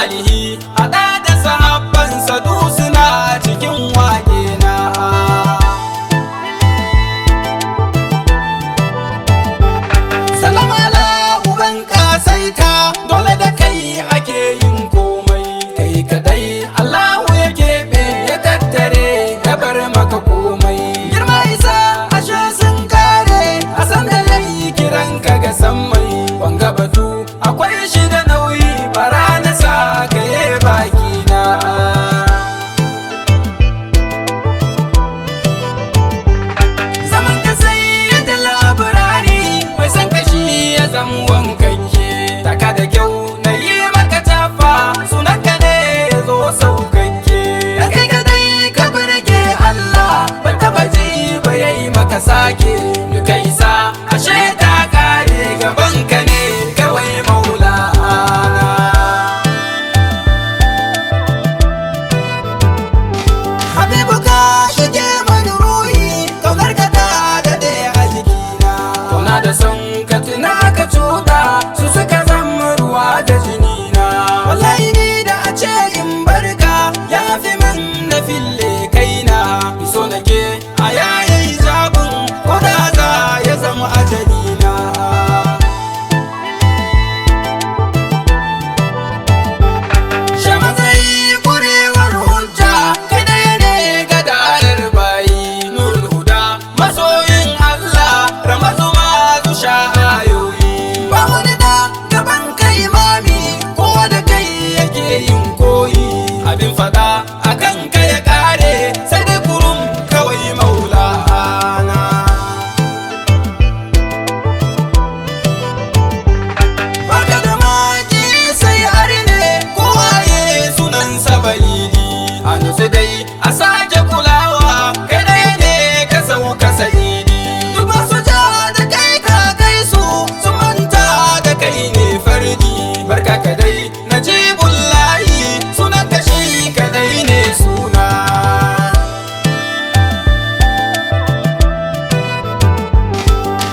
alihi haɗa da sahabbansa du suna cikin waƙe na. Salama ala uban kasaita, dole da kai ake yin komai. Kai kadai Allahu ya keɓe ya tattare ya bar maka komai. Girma isa ashe sun kare a san da yayi kiran ka ga sammai. Wanga batu akwai shi da nauyi bara na sa ka yi baki na. Zaman ka sai da labarari mai san kashi ya zama wankanke. Taka da kyau na yi maka tafa sunanka ne ya zo saukanke. Da kai kadai ka burge Allah ban taba ji ba yayi maka sake. Duka isa ashe ta kare gaban ka ne kawai maulana. Habibu ka shige mani ruhi kaunar ka ta dade a jikina. Kauna da son ka tuna ka cuta su suka zama ruwa da jinina. Wallahi ni da a ce in barka ya fi man na fille kaina. Iso nake a yayin jabin ko da za ya zama ajalina. Sha matsayi kurewar hujja kai ɗaya ne ga darar bayi. Nurul huda masoyin Allah ramazu masu sha ayoyi. Ba wani da gaban kai imami kowa da kai yake yin koyi. Abin fada akan ka ya kare sai dai kurum kawai maulana. Baka da maki sai arne kowaye sunansa balidi. A nutsu dai a sake kulawa kai ɗaya ne ka sauka sa'idi. Duk masu ja da kai ka kai su sun manta da kai ne fardi. Barka kadai najibullahi sunan ka shi kadai ne suna.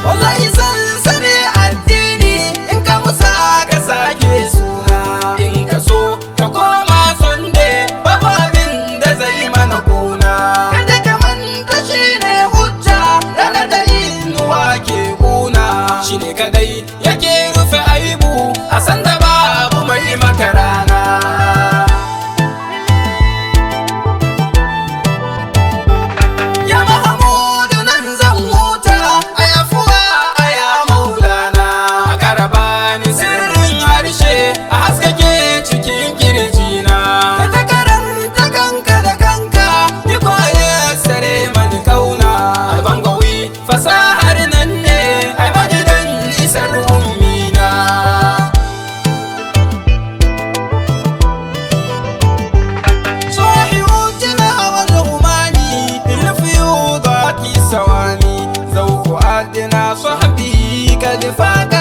Wallahi sansane addini in ka musa ka sake suna. In ka so ka koma sonde babu abin da zai mana kuna. Kada ka manta shi ne hujja ranar da inuwa ke kuna. Shi ne kadai yake rufe aibu a sanda babu mai maka rana. Ya Mahamudu nan zan huta a yafuwa a ya maulana. A karaba ni sirrin harshe a haskake cikin kirjina. Ka ta karanta kanka da kanka ni kwaye sare mani kauna. Albangawi fasahar nan ne ai majidan isar ummina. صاحبتنا والغماني بالفيوضات سواني ذوق عدنا صحبي قد فاق